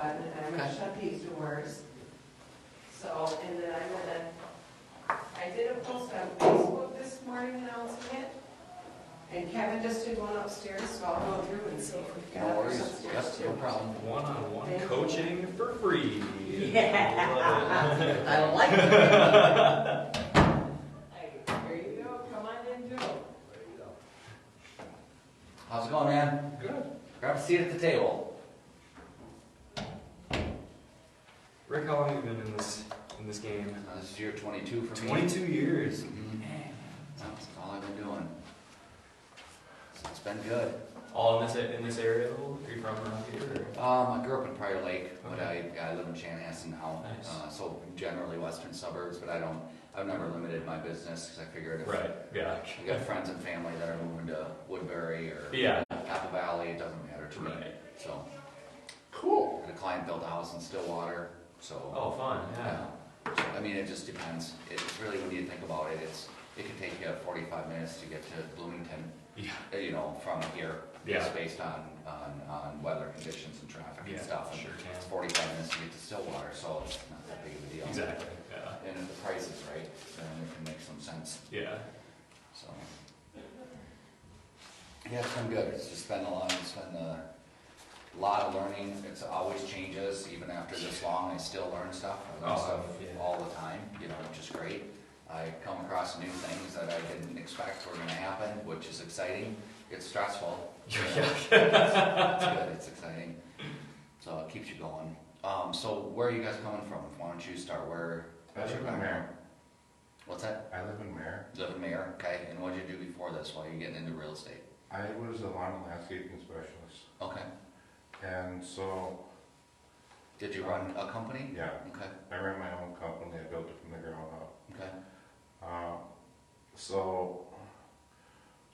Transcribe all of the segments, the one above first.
open, and I'm gonna shut these doors. So, and then I did a post on Facebook this morning announcing it, and Kevin just did one upstairs, so I'll go through and see if we've got No others worries. upstairs Yep, no too. problem. One-on-one Thank you. coaching for free. Yeah. I don't like it. Hey, here you go, come on in, Joe. How's it going, man? Good. Grab a seat at the table. Rick, how long have you been in this game? This is year 22 for me. 22 years. Mhm. That's all I've been doing. So it's been good. All in this area though? Are you from around here? I grew up in Prior Lake, but I live in Chanhassen now. Nice. So generally western suburbs, but I've never limited my business because I figured if Right. Yeah. I got friends and family that are moving to Woodbury or Yeah. Apple Valley, it doesn't matter to me. Right. So, Cool. and a client built a house in Stillwater, so. Oh, fun. Yeah. So, I mean, it just depends. It's really, when you think about it, it could take you 45 minutes to get to Bloomington, Yeah. you know, from here. Yeah. Just based on weather conditions and traffic Yeah, and stuff. And sure can. it's 45 minutes to get to Stillwater, so it's not that big of a deal. Exactly. Yeah. And if the price is right, then it can make some sense. Yeah. So, yeah, it's been good. It's just been a lot of learning. It's always changes. Even after this long, I still learn stuff. I learn stuff all the time, you know, which is great. I come across new things that I didn't expect were going to happen, which is exciting. It's stressful. Yeah. It's good. It's exciting. So it keeps you going. So where are you guys coming from? Why don't you start? I live in Mare. What's that? I live in Mare. You live in Mayor, okay. And what did you do before this while you're getting into real estate? I was a lawn and landscaping specialist. Okay. And so, Did you run a company? yeah, Okay. I ran my own company. I built it from the ground up. Okay. So,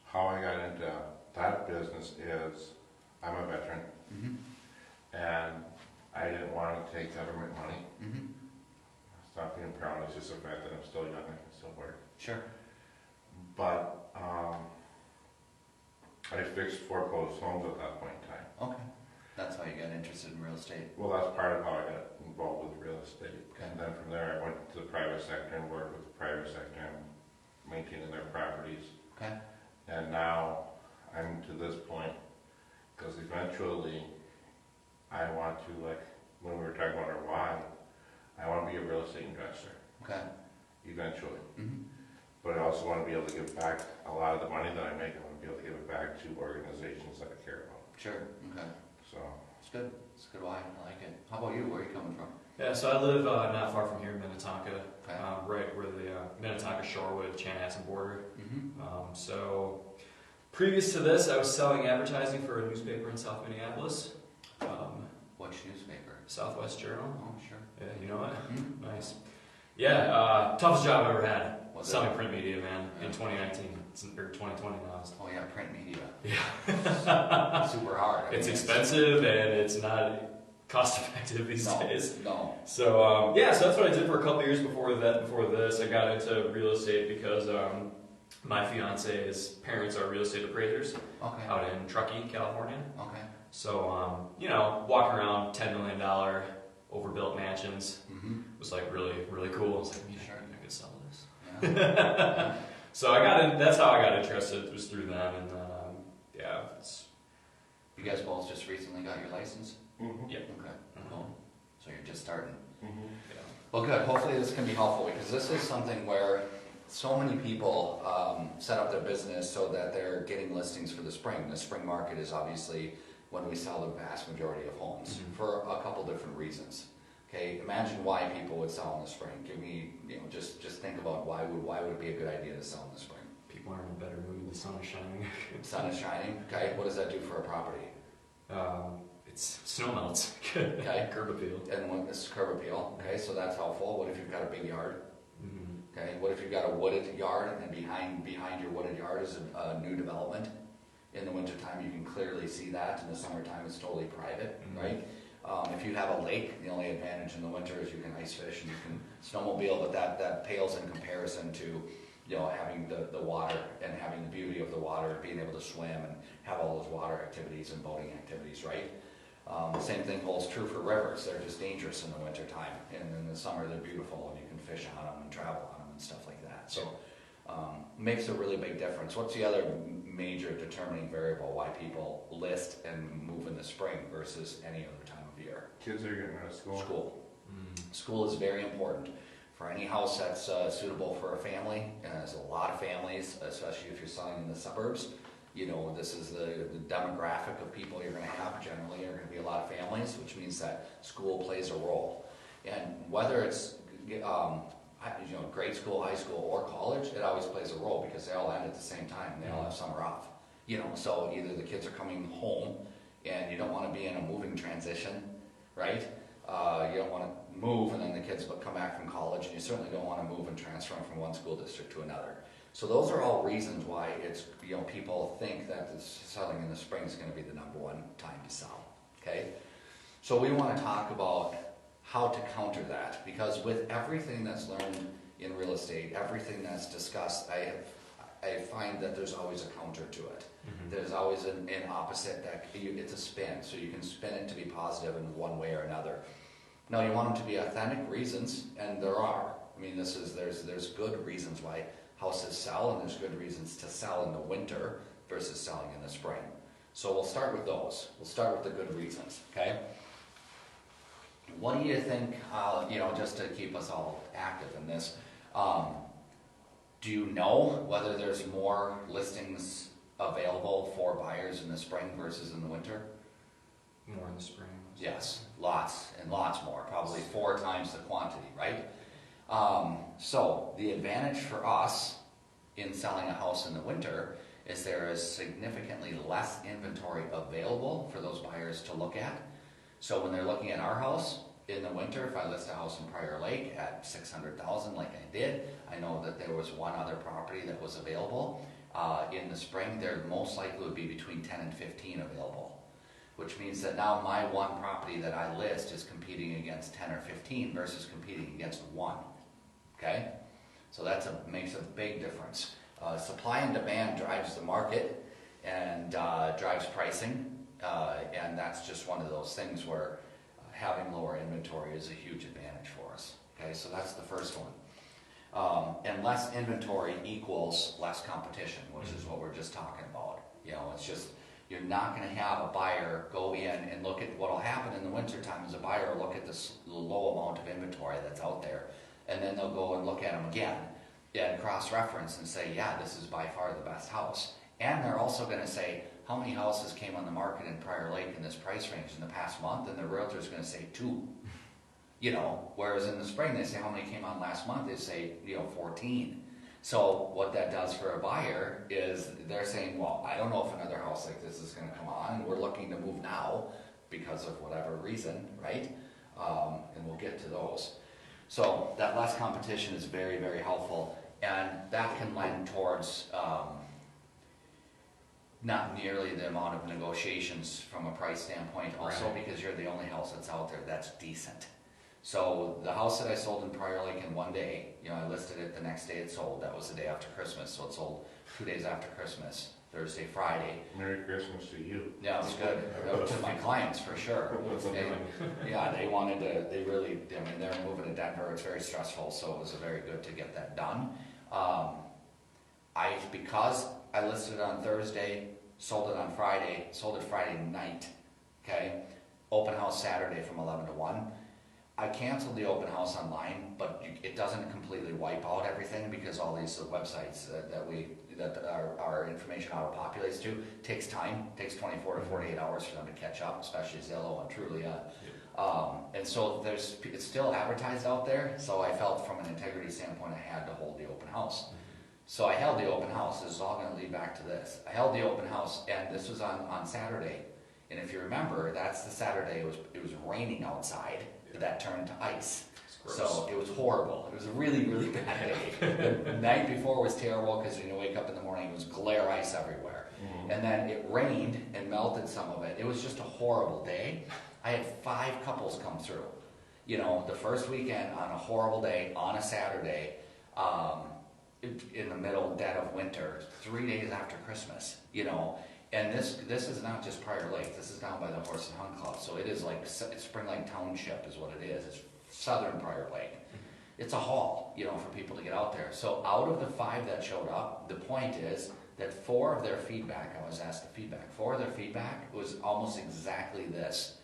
how I got into that business is, I'm a veteran, Mhm. and I didn't want to take government money. Mhm. It's not being proud, it's just the fact that I'm still young and I can still work. Sure. But, I fixed foreclosed homes at that point in time. Okay. That's how you got interested in real estate. Well, that's part of how I got involved with real estate. Okay. And then from there, I went to the private sector and worked with the private sector and maintaining their properties. Okay. And now I'm to this point, because eventually I want to, like, when we were talking about our why, I want to be a real estate investor, Okay. eventually. Mhm. But I also want to be able to give back a lot of the money that I make, I want to be able to give it back to organizations that I care about. Sure. Okay. So, It's good. It's a good why. I like it. How about you? Where are you coming from? Yeah. So I live not far from here in Minnetonka, Okay. right where the Minnetonka Shorewood Chanhassen border. Mm-hmm. So previous to this, I was selling advertising for a newspaper in South Minneapolis, Which newspaper? Southwest Journal. Oh, sure. Yeah, you know it. Mhm. Nice. Yeah, toughest job I've ever had. Was it? Selling print media, man, Yeah. in 2019 or 2020 now. Oh yeah, print media. Yeah. Super hard. I It's mean, expensive and it's not cost effective these days. No. So yeah, so that's what I did for a couple years before that. Before this, I got into real estate because my fiance's parents are real estate appraisers Okay. out in Truckee, California. Okay. So you know, walking around $10 million overbuilt mansions Mm-hmm. was like really, really cool. I was like, Sure. I could sell this. Yeah. So I got in. That's how I got interested. Was through them, and yeah, it's You guys both just recently got your license? yeah. Okay. Cool. So you're just starting. mhm. Yeah. Well, good. Hopefully this can be helpful because this is something where so many people set up their business so that they're getting listings for the spring. The spring market is obviously when we sell the vast majority of homes Mhm. for a couple different reasons. Okay, imagine why people would sell in the spring. Give me, just think about why would it be a good idea to sell in the spring? People are in a better mood. The sun is shining. Sun is shining. Okay, what does that do for a property? It's snow melts. Okay. Curb appeal. And when this is curb appeal. Okay, so that's helpful. What if you've got a big yard? Mm-hmm. Okay, what if you've got a wooded yard and then behind your wooded yard is a new development? In the wintertime, you can clearly see that. In the summertime, it's totally private, Mhm. right? If you have a lake, the only advantage in the winter is you can ice fish and you can snowmobile, but that pales in comparison to, having the water and having the beauty of the water, being able to swim and have all those water activities and boating activities, right? Same thing holds true for rivers. They're just dangerous in the wintertime. And in the summer, they're beautiful and you can fish on them and travel on them and stuff like that. So makes a really big difference. What's the other major determining variable why people list and move in the spring versus any other time of year? Kids are getting out of school. School. School is very important. For any house that's suitable for a family, and there's a lot of families, especially if you're selling in the suburbs, you know, this is the demographic of people you're going to have. Generally, are going to be a lot of families, which means that school plays a role. And whether it's grade school, high school, or college, it always plays a role because they all end at the same time. They all have summer off. You know, so either the kids are coming home, and you don't want to be in a moving transition, right? You don't want to move and then the kids come back from college, and you certainly don't want to move and transfer them from one school district to another. So those are all reasons why it's, you know, people think that selling in the spring is going to be the number one time to sell. Okay, so we want to talk about how to counter that, because with everything that's learned in real estate, everything that's discussed, I find that there's always a counter to it. There's always an opposite that it's a spin, so you can spin it to be positive in one way or another. Now you want them to be authentic reasons, and there are. I mean, there's good reasons why houses sell, and there's good reasons to sell in the winter versus selling in the spring. So we'll start with those. We'll start with the good reasons, okay? What do you think, just to keep us all active in this, do you know whether there's more listings available for buyers in the spring versus in the winter? More in the spring. Yes, lots and lots more, probably 4 times the quantity, right? So the advantage for us in selling a house in the winter is there is significantly less inventory available for those buyers to look at. So when they're looking at our house in the winter, if I list a house in Prior Lake at $600,000 like I did, I know that there was one other property that was available. In the spring, there most likely would be between 10 and 15 available, which means that now my one property that I list is competing against 10 or 15 versus competing against one. Okay, so makes a big difference. Supply and demand drives the market and drives pricing, and that's just one of those things where having lower inventory is a huge advantage for us. Okay, so that's the first one. And less inventory equals less competition, which is what we're just talking about. You know, it's just, you're not going to have a buyer go in and look at what will happen in the wintertime is a buyer will look at this low amount of inventory that's out there, and then they'll go and look at them again and cross-reference and say, yeah, this is by far the best house. And they're also going to say, how many houses came on the market in Prior Lake in this price range in the past month? And the realtor's going to say 2. You know, whereas in the spring they say how many came on last month, they say, 14. So what that does for a buyer is they're saying, well, I don't know if another house like this is going to come on, and we're looking to move now because of whatever reason, right? And we'll get to those. So that less competition is very, very helpful, and that can lend towards not nearly the amount of negotiations from a price standpoint also, Right. because you're the only house that's out there that's decent. So the house that I sold in Prior Lake in one day, I listed it the next day it sold. That was the day after Christmas, so it sold 2 days after Christmas, Thursday, Friday. Merry Christmas to you. Yeah, it was good. To my clients, for sure. And, yeah, they wanted to, they're moving to Denver. It's very stressful, so it was very good to get that done. Because I listed it on Thursday, sold it on Friday, sold it Friday night, okay? Open house Saturday from 11 to 1. I canceled the open house online, but it doesn't completely wipe out everything because all these websites that our information auto-populates to takes time, takes 24 to 48 hours for them to catch up, especially Zillow and Trulia. And so it's still advertised out there, so I felt from an integrity standpoint I had to hold the open house. So I held the open house. This is all going to lead back to this. I held the open house, and this was on Saturday. And if you remember, that's the Saturday it was raining outside. That turned to ice. So it was horrible. It was a really, really bad day. The night before was terrible because when you wake up in the morning, it was glare ice everywhere. Mm-hmm. And then it rained and melted some of it. It was just a horrible day. I had 5 couples come through. The first weekend on a horrible day, on a Saturday, in the middle dead of winter, 3 days after Christmas, And this is not just Prior Lake, this is down by the Horse and Hunt Club, so it is like, it's Spring Lake Township is what it is, it's southern Prior Lake. It's a haul, you know, for people to get out there. So out of the 5 that showed up, the point is that 4 of their feedback, I was asked the feedback, 4 of their feedback was almost exactly this.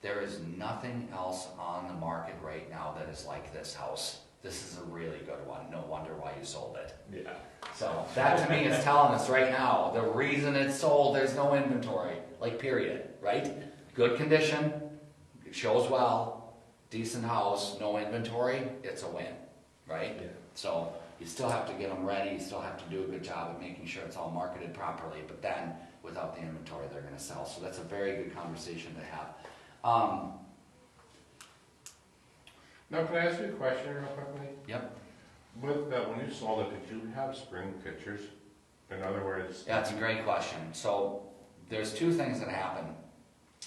There is nothing else on the market right now that is like this house. This is a really good one, no wonder why you sold it. Yeah. So that to me is telling us right now, the reason it's sold, there's no inventory, like period, right? Good condition, it shows well, decent house, no inventory, it's a win, right? Yeah. So you still have to get them ready, you still have to do a good job of making sure it's all marketed properly, but then without the inventory, they're gonna sell. So that's a very good conversation to have. Now, can I ask you a question real quickly? Yep. With, when you sold it, did you have spring pictures? In other words? Yeah, that's a great question. So there's 2 things that happen.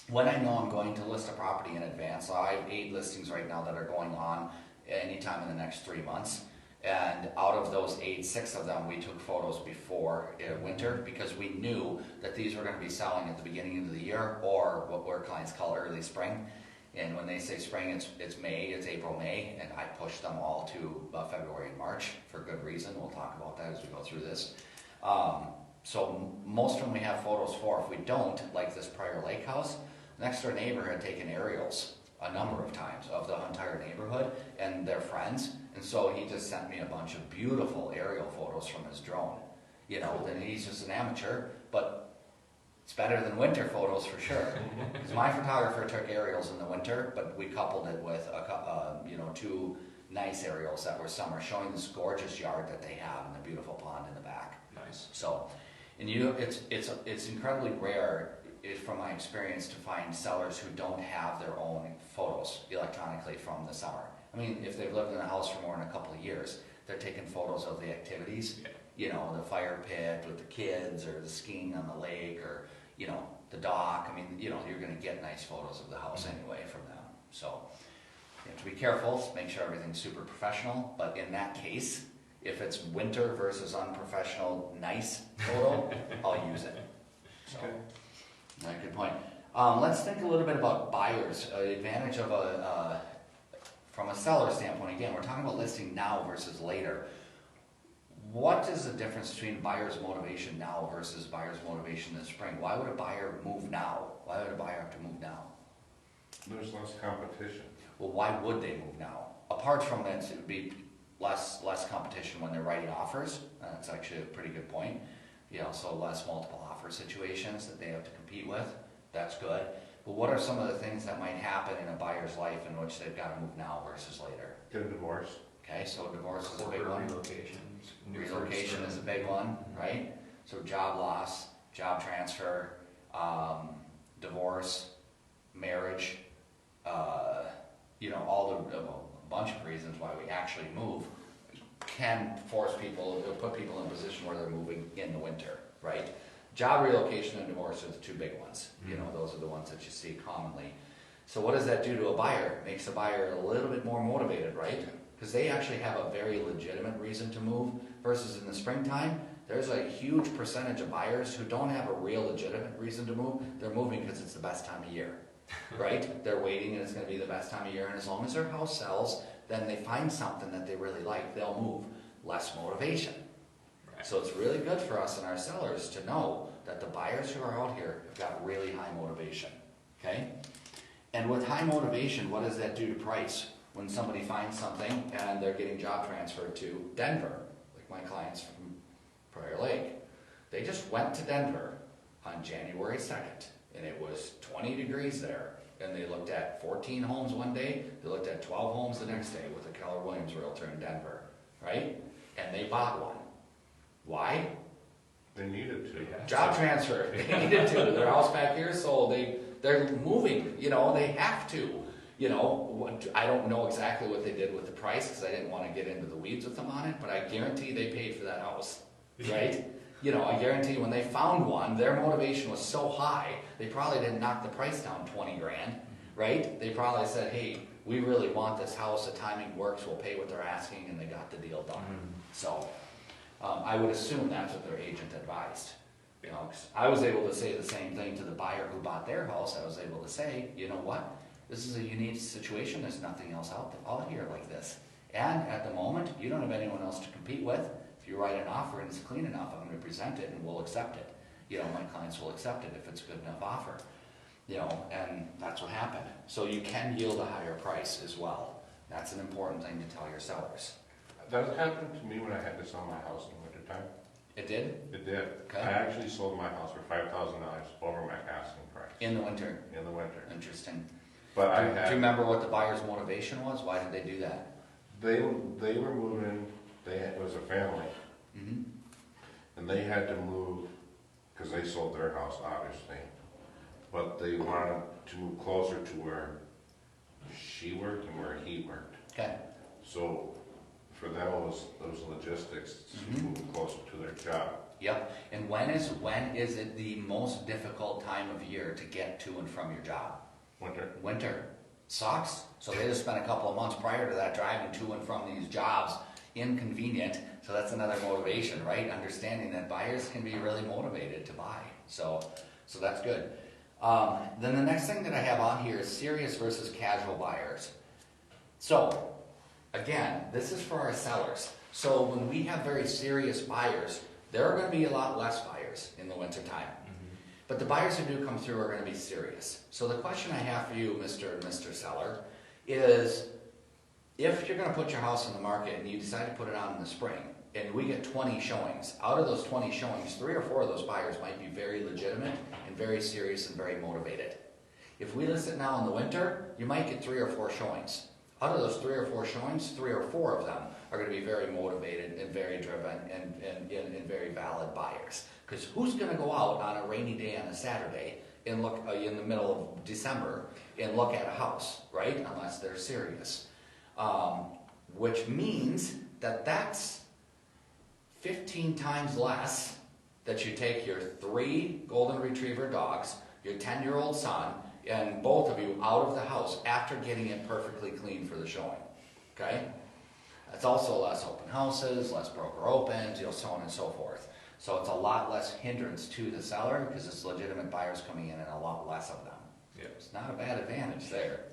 When I know I'm going to list a property in advance, so I have 8 listings right now that are going on anytime in the next 3 months. And out of those 8, 6 of them, we took photos before winter because we knew that these were going to be selling at the beginning of the year, or what our clients call early spring. And when they say spring, it's May, it's April, May, and I pushed them all to February and March for good reason. We'll talk about that as we go through this. So most of them we have photos for. If we don't, like this Prior Lake house, the next door neighbor had taken aerials a number of times of the entire neighborhood and their friends, and so he just sent me a bunch of beautiful aerial photos from his drone. You know, then he's just an amateur, but it's better than winter photos for sure. Because my photographer took aerials in the winter, but we coupled it with you know, 2 nice aerials that were summer, showing this gorgeous yard that they have and the beautiful pond in the back. Nice. So, and it's incredibly rare, from my experience, to find sellers who don't have their own photos electronically from the summer. I mean, if they've lived in a house for more than a couple of years, they're taking photos of the activities. Yeah. You know, the fire pit with the kids, or the skiing on the lake, or, you know, the dock. I mean, you know, you're going to get nice photos of the house anyway from them. So you have to be careful, make sure everything's super professional. But in that case, if it's winter versus unprofessional, nice photo, I'll use it. So, good point. Let's think a little bit about buyers. Advantage of from a seller standpoint. Again, we're talking about listing now versus later. What is the difference between buyer's motivation now versus buyer's motivation in the spring? Why would a buyer move now? Why would a buyer have to move now? There's less competition. Well, why would they move now? Apart from it would be less competition when they're writing offers. That's actually a pretty good point. You know, so less multiple offer situations that they have to compete with. That's good. But what are some of the things that might happen in a buyer's life in which they've got to move now versus later? Get a divorce. Okay, so divorce is a big one. Relocations. Relocation is a big one, right? So job loss, job transfer, divorce, marriage, you know, a bunch of reasons why we actually move can force people, put people in a position where they're moving in the winter, right? Job relocation and divorce are the 2 big ones. You know, those are the ones that you see commonly. So what does that do to a buyer? Makes a buyer a little bit more motivated, right? Because they actually have a very legitimate reason to move, versus in the springtime, there's a huge percentage of buyers who don't have a real legitimate reason to move. They're moving because it's the best time of year, right? They're waiting and it's going to be the best time of year, and as long as their house sells, then they find something that they really like, they'll move. Less motivation. Right. So it's really good for us and our sellers to know that the buyers who are out here have got really high motivation, okay? And with high motivation, what does that do to price? When somebody finds something and they're getting job transferred to Denver, like my clients from Prior Lake, they just went to Denver on January 2nd, and it was 20 degrees there, and they looked at 14 homes one day, they looked at 12 homes the next day with a Keller Williams realtor in Denver, right? And they bought one. Why? They needed to. Job transfer. They needed to. Their house back here sold. They're moving. You know, they have to. You know, I don't know exactly what they did with the price because I didn't want to get into the weeds with them on it, but I guarantee they paid for that house, right? You know, I guarantee when they found one, their motivation was so high, they probably didn't knock the price down 20 grand, right? They probably said, hey, we really want this house, the timing works, we'll pay what they're asking, and they got the deal done. So I would assume that's what their agent advised. You know, 'cause I was able to say the same thing to the buyer who bought their house. I was able to say, you know what? This is a unique situation. There's nothing else out here like this. And at the moment, you don't have anyone else to compete with. If you write an offer and it's clean enough, I'm going to present it and we'll accept it. You know, my clients will accept it if it's a good enough offer. You know, and that's what happened. So you can yield a higher price as well. That's an important thing to tell your sellers. That happened to me when I had to sell my house in the wintertime. It did? It did. Okay. I actually sold my house for $5,000 over my asking price. In the winter. In the winter. Interesting. But I Do you had, remember what the buyer's motivation was? Why did they do that? they were moving, it was a family, Mm-hmm. and they had to move, because they sold their house, obviously. But they wanted to move closer to where she worked and where he worked. Okay. So for them, it was logistics to Mhm. move closer to their job. Yep. And when is it the most difficult time of year to get to and from your job? Winter. Winter. Sucks. So they just spent a couple of months prior to that driving to and from these jobs. Inconvenient. So that's another motivation, right? Understanding that buyers can be really motivated to buy. So that's good. Then the next thing that I have on here is serious versus casual buyers. So, again, this is for our sellers. So when we have very serious buyers, there are going to be a lot less buyers in the wintertime. But the buyers who do come through are going to be serious. So the question I have for you, Mr. Seller, is if you're going to put your house on the market and you decide to put it on in the spring, and we get 20 showings, out of those 20 showings, 3 or 4 of those buyers might be very legitimate and very serious and very motivated. If we list it now in the winter, you might get 3 or 4 showings. Out of those 3 or 4 showings, 3 or 4 of them are going to be very motivated and very driven and very valid buyers. Because who's going to go out on a rainy day on a Saturday and look in the middle of December and look at a house, right? Unless they're serious. Which means that that's 15 times less that you take your 3 golden retriever dogs, your 10-year-old son, and both of you out of the house after getting it perfectly clean for the showing. Okay? That's also less open houses, less broker opens, so on and so forth. So it's a lot less hindrance to the seller because it's legitimate buyers coming in and a lot less of them. Yeah. It's not a bad advantage there,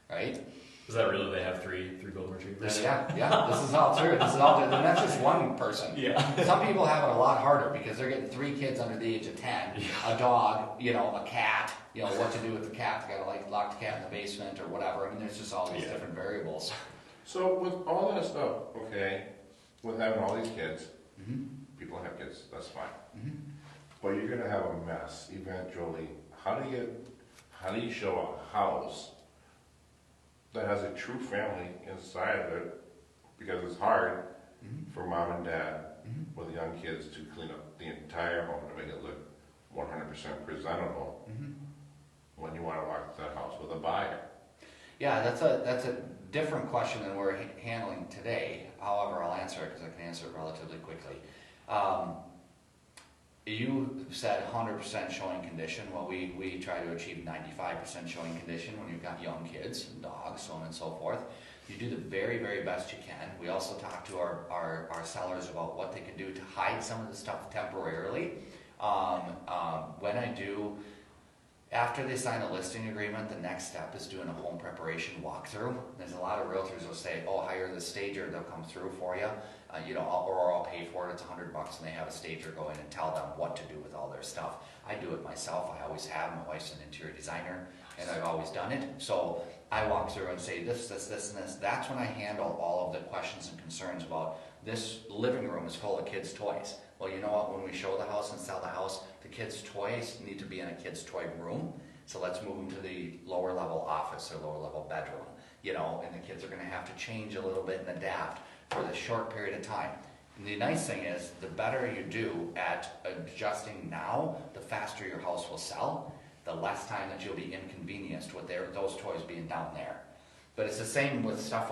right? Is that really they have three golden retrievers? Yeah, this is all true. This is all true. And that's just one person. Yeah. Some people have it a lot harder because they're getting 3 kids under the age of 10, a dog, a cat, what to do with the cat. They gotta lock the cat in the basement or whatever. I mean, there's just all these different variables. So with all that stuff, okay, with having all these kids, Mm-hmm. people have kids, that's fine. Mm-hmm. But you're gonna have a mess eventually. How do you show a house that has a true family inside of it? Because it's hard for mom and dad with young kids to clean up the entire home to make it look 100% presentable when you want to walk that house with a buyer. Yeah, that's a different question than we're handling today. However, I'll answer it because I can answer it relatively quickly. You said 100% showing condition. Well, we try to achieve 95% showing condition when you've got young kids and dogs, so on and so forth. You do the very, very best you can. We also talk to our sellers about what they can do to hide some of the stuff temporarily. When I do, after they sign a listing agreement, the next step is doing a home preparation walkthrough. There's a lot of realtors who will say, oh, hire the stager, they'll come through for you. Or I'll pay for it, it's $100 and they have a stager go in and tell them what to do with all their stuff. I do it myself, I always have. My wife's an interior designer and I've always done it. So I walk through and say this, and this. That's when I handle all of the questions and concerns about this living room is full of kids' toys. Well, you know what, when we show the house and sell the house, the kids' toys need to be in a kids' toy room. So let's move them to the lower level office or lower level bedroom, and the kids are gonna have to change a little bit and adapt for this short period of time. And the nice thing is, the better you do at adjusting now, the faster your house will sell, the less time that you'll be inconvenienced with those toys being down there. But it's the same with stuff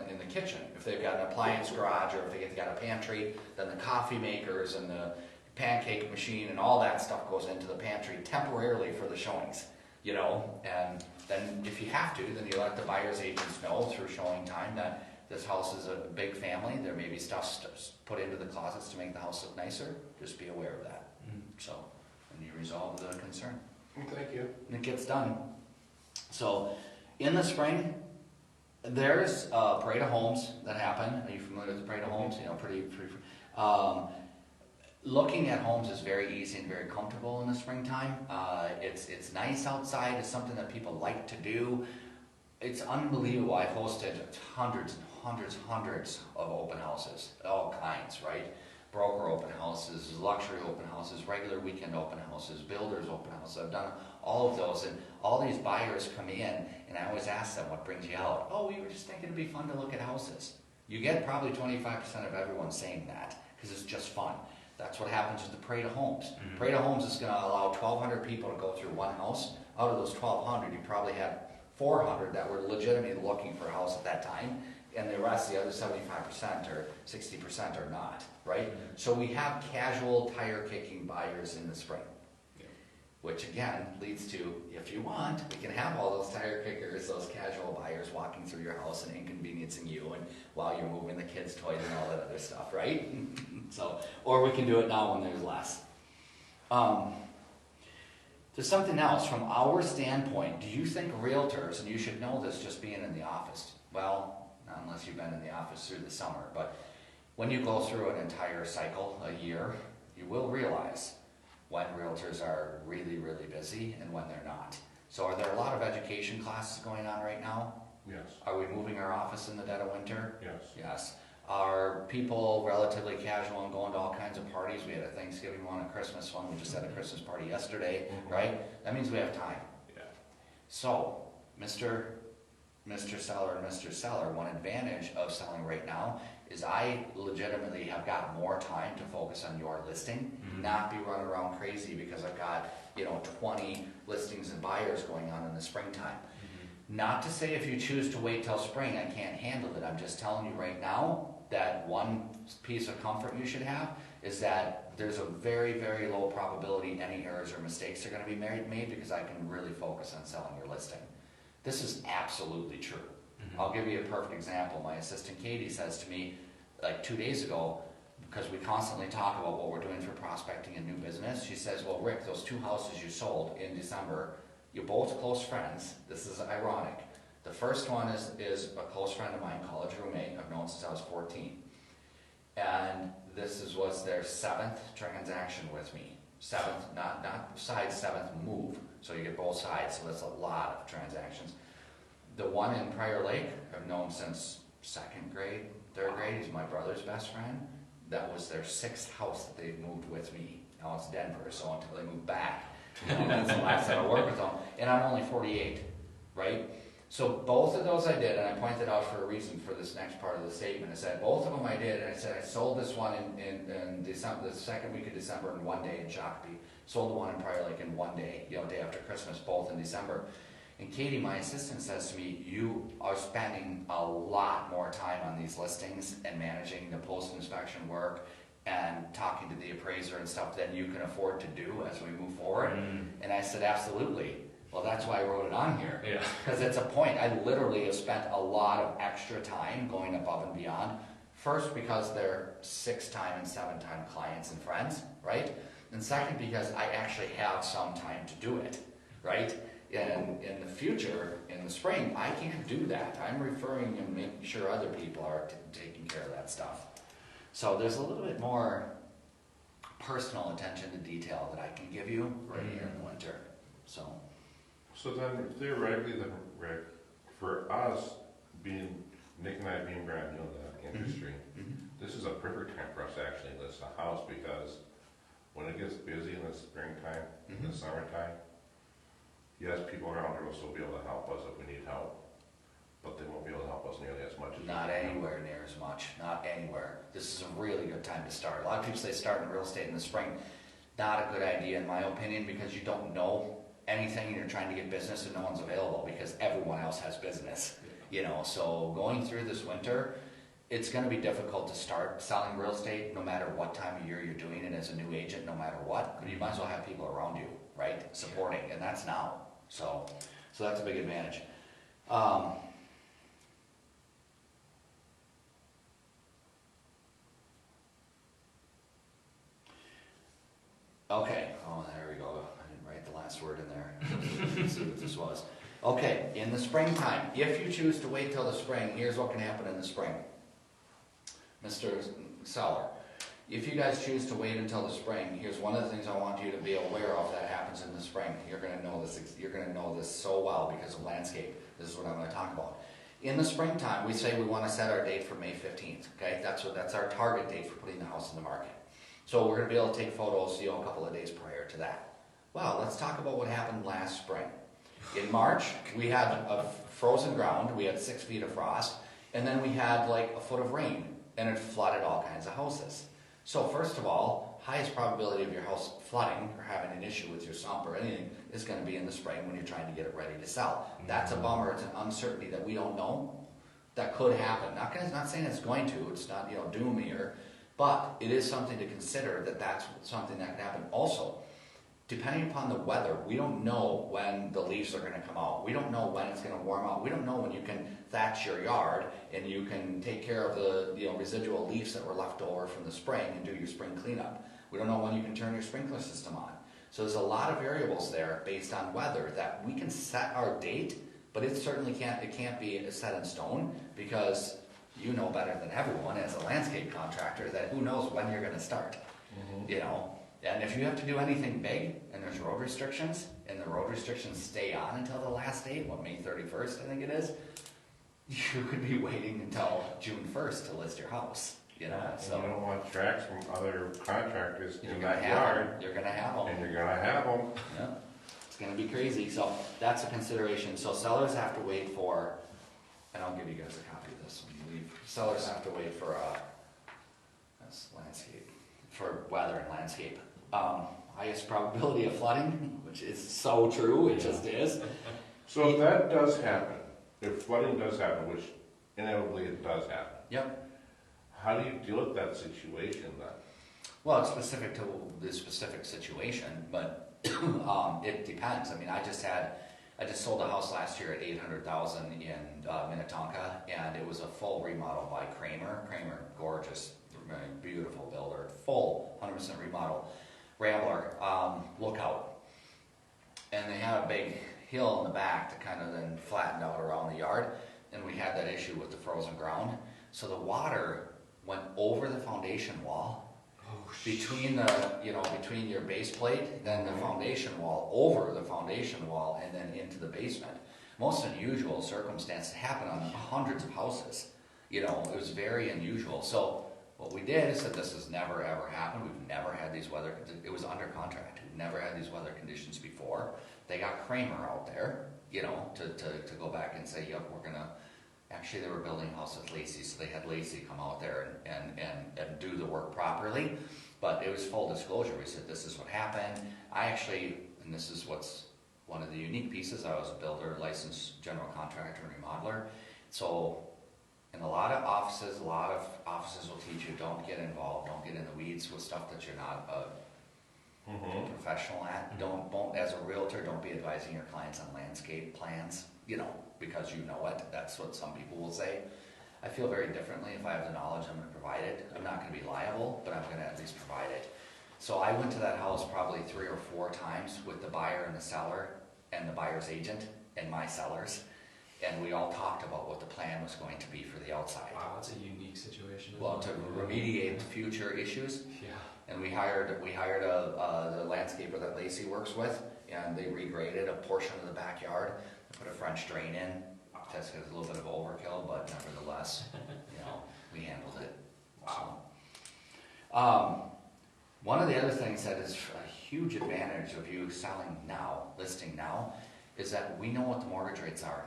in the kitchen. If they've got an appliance garage or if they've got a pantry, then the coffee makers and the pancake machine and all that stuff goes into the pantry temporarily for the showings, and then if you have to, then you let the buyer's agents know through showing time that this house is a big family. There may be stuff put into the closets to make the house look nicer. Just be aware of that. So and you resolve the concern. Thank you. And it gets done. So, in the spring, there's a parade of homes that happen. Are you familiar with the parade of homes? You know, pretty. Looking at homes is very easy and very comfortable in the springtime. It's nice outside. It's something that people like to do. It's unbelievable. I've hosted hundreds of open houses, all kinds, right? Broker open houses, luxury open houses, regular weekend open houses, builders open houses. I've done all of those, and all these buyers come in, and I always ask them, what brings you out? Oh, we were just thinking it'd be fun to look at houses. You get probably 25% of everyone saying that, because it's just fun. That's what happens with the Parade of Homes. Mm-hmm. Parade of Homes is going to allow 1,200 people to go through one house. Out of those 1,200, you probably have 400 that were legitimately looking for a house at that time, and the rest, the other 75% or 60% are not, right? Mm-hmm. So we have casual tire-kicking buyers in the spring, which again leads to, if you want, we can have all those tire kickers, those casual buyers walking through your house and inconveniencing you, and while you're moving the kids' toys and all that other stuff, right? So, or we can do it now when there's less. There's something else from our standpoint. Do you think realtors, and you should know this just being in the office, well, not unless you've been in the office through the summer, but when you go through an entire cycle, a year, you will realize when realtors are really, really busy and when they're not. So are there a lot of education classes going on right now? Yes. Are we moving our office in the dead of winter? Yes. Yes. Are people relatively casual and going to all kinds of parties? We had a Thanksgiving one, a Christmas one. We just had a Christmas party yesterday, right? That means we have time. Yeah. So, Mr. Seller and Mr. Seller, one advantage of selling right now is I legitimately have got more time to focus on your listing, not be running around crazy because I've got, 20 listings and buyers going on in the springtime. Not to say if you choose to wait till spring, I can't handle it. I'm just telling you right now that one piece of comfort you should have is that there's a very, very low probability any errors or mistakes are going to be made because I can really focus on selling your listing. This is absolutely true. I'll give you a perfect example. My assistant Katie says to me like 2 days ago, because we constantly talk about what we're doing for prospecting and new business, she says, well, Rick, those 2 houses you sold in December, you're both close friends. This is ironic. The first one is a close friend of mine, college roommate, I've known since I was 14. And was their 7th transaction with me. 7th, not side 7th move. So you get both sides, so that's a lot of transactions. The one in Prior Lake, I've known since 2nd grade, 3rd grade. He's my brother's best friend. That was their 6th house that they've moved with me. Now it's Denver, so until they move back, that's the last time I work with them. And I'm only 48, right? So both of those I did, and I pointed out for a reason for this next part of the statement. I said both of them I did, and I said I sold this one in December, the 2nd week of December in 1 day in Shakopee. Sold the one in Prior Lake in 1 day, day after Christmas, both in December. And Katie, my assistant, says to me, you are spending a lot more time on these listings and managing the post-inspection work and talking to the appraiser and stuff than you can afford to do as we move forward. And I said, absolutely. Well, that's why I wrote it on here. Yeah. Because it's a point. I literally have spent a lot of extra time going above and beyond. First, because they're 6-time and 7-time clients and friends, right? And second, because I actually have some time to do it, right? And in the future, in the spring, I can't do that. I'm referring and making sure other people are taking care of that stuff. So there's a little bit more personal attention to detail that I can give you right here in the winter. So then theoretically, then Rick, for us Nick and I being brand new in the industry, this is a perfect time for us to actually list a house, because when it gets busy in the springtime, in the summertime, yes, people around here will still be able to help us if we need help, but they won't be able to help us nearly as much as not anywhere near as much. Not anywhere. This is a really good time to start. A lot of people say start in real estate in the spring. Not a good idea in my opinion, because you don't know anything and you're trying to get business and no one's available because everyone else has business. So going through this winter, it's going to be difficult to start selling real estate no matter what time of year you're doing it as a new agent, no matter what. But you might as well have people around you, right, supporting, and that's now. So that's a big advantage. Okay. Oh, there we go. was. Okay, in the springtime, if you choose to wait till the spring, here's what can happen in the spring. Mr. Seller, if you guys choose to wait until the spring, here's one of the things I want you to be aware of that happens in the spring. You're gonna know this so well because of landscape. This is what I'm gonna talk about. In the springtime, we say we wanna set our date for May 15th, okay? That's our target date for putting the house in the market. So we're gonna be able to take photos, a couple of days prior to that. Well, let's talk about what happened last spring. In March, we had a frozen ground, we had 6 feet of frost, and then we had like a foot of rain, and it flooded all kinds of houses. So first of all, highest probability of your house flooding or having an issue with your sump or anything is going to be in the spring when you're trying to get it ready to sell. That's a bummer. It's an uncertainty that we don't know. That could happen. Not saying it's going to. It's not doom here, but it is something to consider that's something that can happen. Also, depending upon the weather, we don't know when the leaves are going to come out. We don't know when it's going to warm out. We don't know when you can thatch your yard and you can take care of the residual leaves that were left over from the spring and do your spring cleanup. We don't know when you can turn your sprinkler system on. So there's a lot of variables there based on weather that we can set our date, but it certainly can't be set in stone because you know better than everyone as a landscape contractor that who knows when you're going to start. And if you have to do anything big and there's road restrictions and the road restrictions stay on until the last date, May 31st I think it is, you could be waiting until June 1st to list your house. So you don't want tracks from other contractors in you're that gonna yard. have them. You're gonna have them. And you're gonna have them. Yeah, it's gonna be crazy. So that's a consideration. So sellers have to wait for, and I'll give you guys a copy of this when you leave. Sellers have to wait for that's landscape, for weather and landscape. Highest probability of flooding, which is so true. It just is. So if that does happen, if flooding does happen, which inevitably it does happen. Yep. How do you deal with that situation then? Well, it's specific to the specific situation, but it depends. I mean, I just sold a house last year at $800,000 in Minnetonka, and it was a full remodel by Kramer. Kramer, gorgeous, beautiful builder, full 100% remodel. Rambler, Lookout, and they had a big hill in the back that kind of then flattened out around the yard, and we had that issue with the frozen ground. So the water went over the foundation wall, between your base plate, then the foundation wall, over the foundation wall, and then into the basement. Most unusual circumstance. It happened on hundreds of houses. It was very unusual. So what we did is that this has never ever happened. We've never had these weather. It was under contract. We've never had these weather conditions before. They got Kramer out there, to go back and say, yep, we're gonna. Actually, they were building a house with Lacey, so they had Lacey come out there and do the work properly. But it was full disclosure. We said, this is what happened. And this is what's one of the unique pieces. I was a builder, licensed general contractor, and remodeler. So, in a lot of offices will teach you, don't get involved, don't get in the weeds with stuff that you're not a professional at. Don't, as a realtor, don't be advising your clients on landscape plans, because you know it. That's what some people will say. I feel very differently. If I have the knowledge, I'm going to provide it. I'm not going to be liable, but I'm going to at least provide it. So I went to that house probably 3 or 4 times with the buyer and the seller and the buyer's agent and my sellers. And we all talked about what the plan was going to be for the outside. Wow, that's a unique situation. Well, to remediate future issues. Yeah. And we hired the landscaper that Lacey works with, and they regraded a portion of the backyard, put a French drain in. Just a little bit of overkill, but nevertheless, we handled it. Wow. So, one of the other things that is a huge advantage of you listing now, is that we know what the mortgage rates are.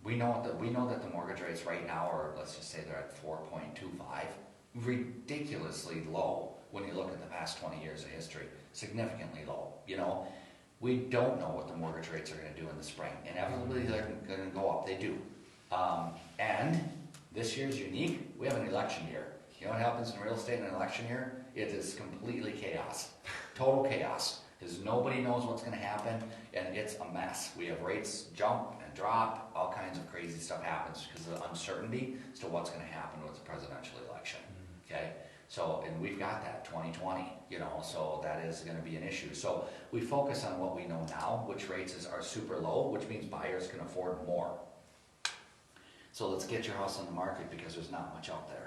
We know that the mortgage rates right now are, let's just say they're at 4.25, ridiculously low when you look at the past 20 years of history, significantly low. We don't know what the mortgage rates are going to do in the spring. Inevitably, they're going to go up. They do. And this year's unique. We have an election year. You know what happens in real estate in an election year? It is completely chaos. Total chaos. Because nobody knows what's going to happen, and it's a mess. We have rates jump and drop. All kinds of crazy stuff happens because of the uncertainty as to what's going to happen with the presidential election. Okay? So, and we've got that 2020, you know, so that is gonna be an issue. So we focus on what we know now, which rates are super low, which means buyers can afford more. So let's get your house on the market because there's not much out there.